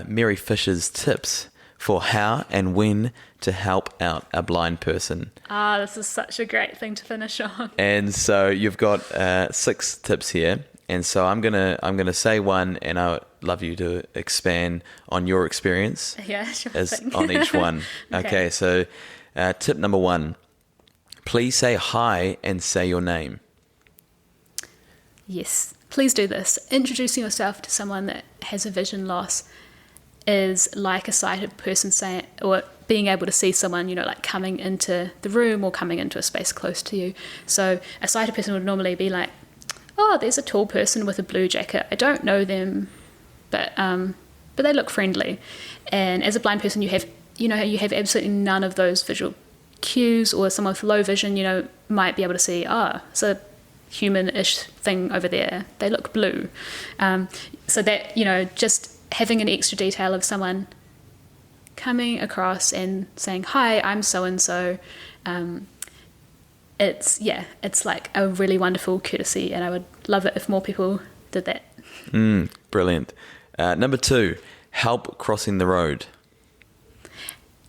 Mary Fisher's tips for how and when to help out a blind person. This is such a great thing to finish on. And so you've got 6 tips here. And so I'm gonna say one, and I would love you to expand on your experience on each one. Okay, so tip number 1, please say hi and say your name. Yes, please do this. Introducing yourself to someone that has a vision loss is like a sighted person saying, or being able to see someone, like coming into the room or coming into a space close to you. So a sighted person would normally be like, oh, there's a tall person with a blue jacket. I don't know them, but they look friendly. And as a blind person, you have absolutely none of those visual cues, or someone with low vision, might be able to see, it's a human-ish thing over there. They look blue. So that, just having an extra detail of someone coming across and saying, hi, I'm so-and-so, it's like a really wonderful courtesy, and I would love it if more people did that. Brilliant. Number 2, help crossing the road.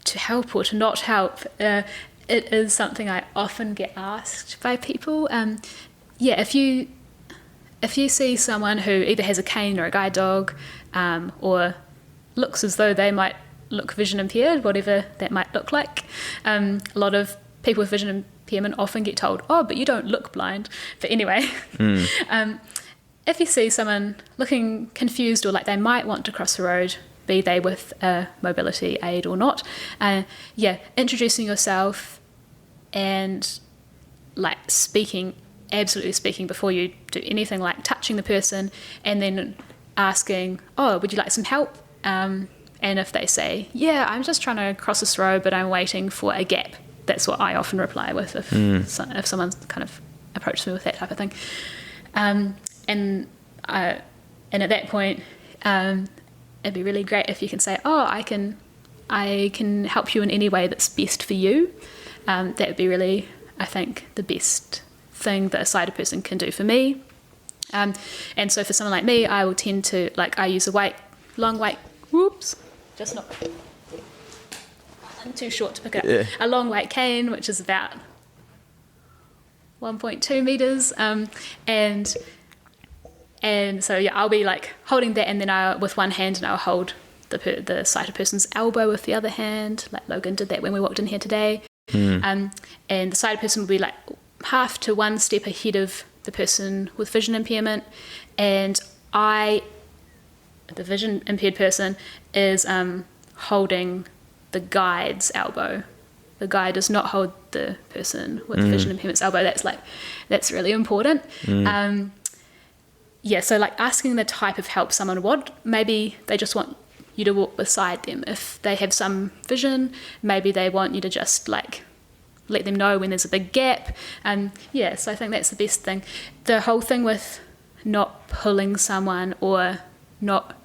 To help or to not help, it is something I often get asked by people. If you see someone who either has a cane or a guide dog, or looks as though they might look vision impaired, whatever that might look like, a lot of people with vision impairment often get told, but you don't look blind. But anyway, if you see someone looking confused or like they might want to cross the road, be they with a mobility aid or not, introducing yourself and like absolutely speaking before you do anything, like touching the person and then asking, would you like some help? And if they say, I'm just trying to cross this road, but I'm waiting for a gap. That's what I often reply with if someone's kind of approached me with that type of thing. And at that point, it'd be really great if you can say, I can help you in any way that's best for you. That would be really, I think, the best thing that a sighted person can do for me. And so for someone like me, I will tend to, I use a long weight, just not, I'm too short to pick it up, a long weight cane, which is about 1.2 meters, and so I'll be holding that, and then with one hand, and I'll hold the sighted person's elbow with the other hand, like Logan did that when we walked in here today. And the sighted person will be half to one step ahead of the person with vision impairment, and the vision impaired person is holding the guide's elbow. The guide does not hold the person with vision impairment's elbow. That's really important. So asking the type of help someone would, maybe they just want you to walk beside them. If they have some vision, maybe they want you to just let them know when there's a big gap. So I think that's the best thing. The whole thing with not pulling someone or not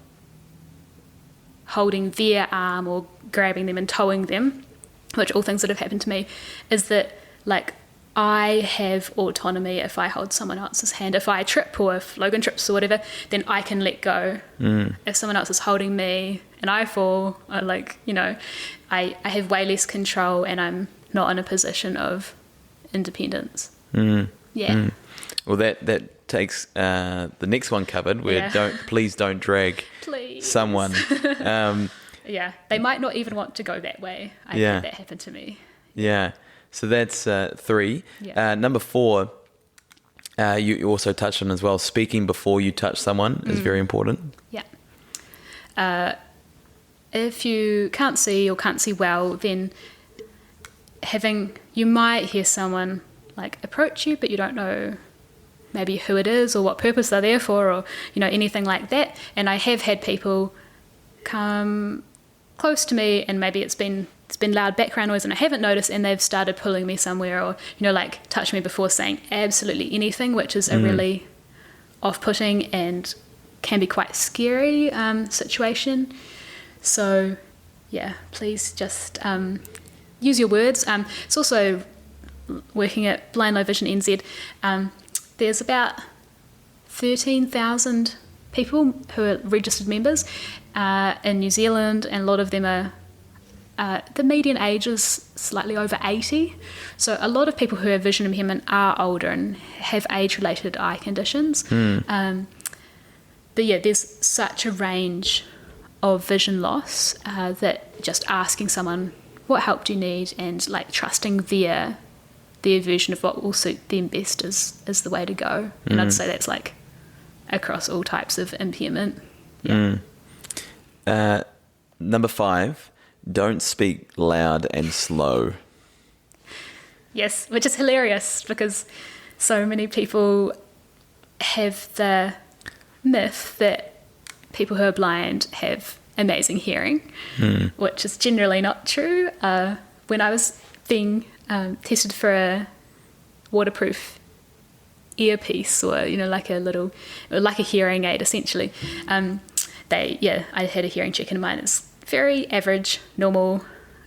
holding their arm or grabbing them and towing them, which all things that have happened to me, is that I have autonomy. If I hold someone else's hand, if I trip or if Logan trips or whatever, then I can let go. If someone else is holding me and I fall, I have way less control, and I'm not in a position of independence. Well, that takes the next one covered, where please don't drag someone. They might not even want to go that way. I had that happen to me. So that's 3. Number 4, you also touched on as well. Speaking before you touch someone is very important. If you can't see or can't see well, then you might hear someone approach you, but you don't know maybe who it is or what purpose they're there for, or anything like that. And I have had people come close to me, and maybe it's been loud background noise and I haven't noticed, and they've started pulling me somewhere, or touch me before saying absolutely anything, which is a really off-putting and can be quite scary situation. So please just use your words. It's also working at Blind Low Vision NZ. There's about 13,000 people who are registered members, in New Zealand, and a lot of them are, the median age is slightly over 80. So a lot of people who have vision impairment are older and have age-related eye conditions. But yeah, there's such a range of vision loss that just asking someone what help do you need, and like trusting their version of what will suit them best is the way to go. And I'd say that's like across all types of impairment. Number 5, don't speak loud and slow. Yes, which is hilarious because so many people have the myth that people who are blind have amazing hearing, which is generally not true. When I was being tested for a waterproof earpiece, or like a hearing aid essentially, I had a hearing check, and mine is very average, normal,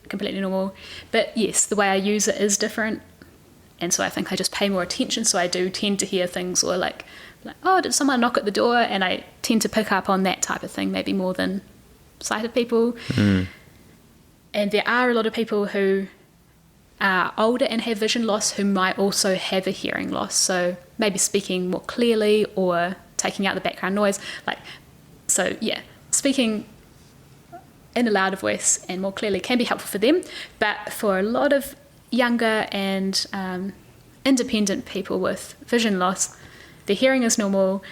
completely normal. But yes, the way I use it is different, and so I think I just pay more attention. So I do tend to hear things, or like, oh, did someone knock at the door? And I tend to pick up on that type of thing, maybe more than sighted people. And there are a lot of people who are older and have vision loss who might also have a hearing loss. So maybe speaking more clearly or taking out the background noise. Speaking in a louder voice and more clearly can be helpful for them. But for a lot of younger and independent people with vision loss, the hearing is normal,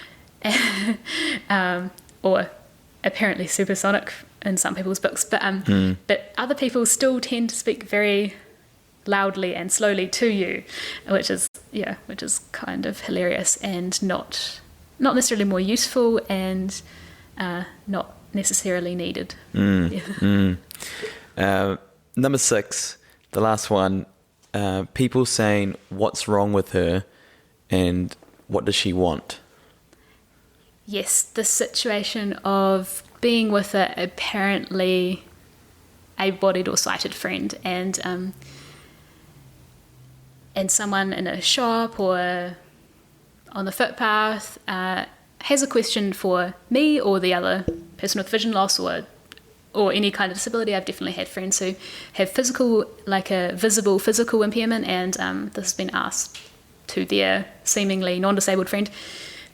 or apparently supersonic in some people's books, but other people still tend to speak very loudly and slowly to you, which is kind of hilarious and not necessarily more useful, and not necessarily needed. Number 6, the last one, people saying what's wrong with her and what does she want? Yes, the situation of being with a apparently able-bodied or sighted friend, and someone in a shop or on the footpath has a question for me or the other person with vision loss or any kind of disability. I've definitely had friends who have a visible physical impairment, and this has been asked to their seemingly non-disabled friend,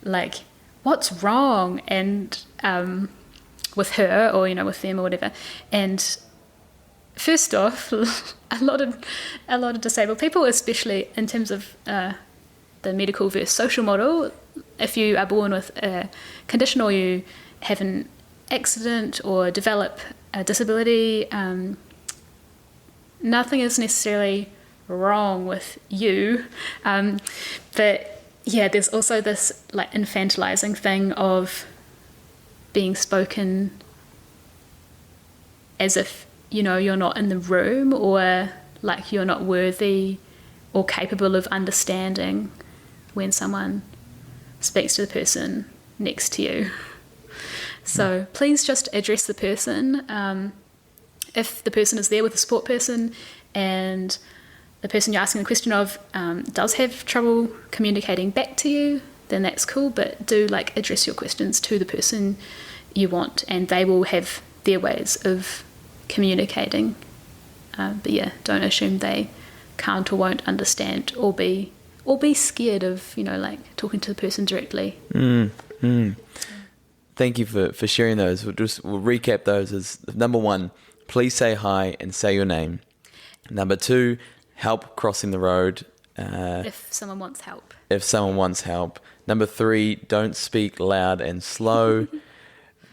like, what's wrong, and with her, or with them or whatever. And first off, a lot of disabled people, especially in terms of the medical versus social model, if you are born with a condition or you have an accident or develop a disability, nothing is necessarily wrong with you, but yeah, there's also this like infantilizing thing of being spoken as if you're not in the room, or like you're not worthy or capable of understanding when someone speaks to the person next to you. So please just address the person. If the person is there with a support person and the person you're asking the question of does have trouble communicating back to you, then that's cool, but do address your questions to the person you want, and they will have their ways of communicating. But yeah, don't assume they can't or won't understand, or be scared of talking to the person directly. Thank you for sharing those. We'll recap those as: number 1, please say hi and say your name. Number 2, help crossing the road. If someone wants help. Number 3, don't speak loud and slow.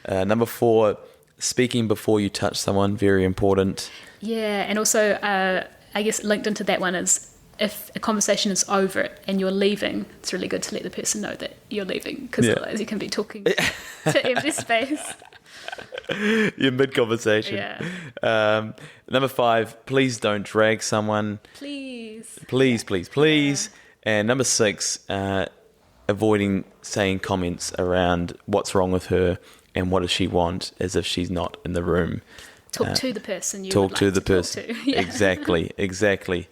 Number 4, speaking before you touch someone, very important. Yeah, and also I guess linked into that one is, if a conversation is over and you're leaving, it's really good to let the person know that you're leaving, because otherwise you can be talking to empty space. You're mid-conversation. Yeah. Number 5, please don't drag someone. Please. Yeah. And number 6, avoiding saying comments around what's wrong with her and what does she want, as if she's not in the room. Talk to the person you talk would like to the to person. Talk to. Yeah. Exactly.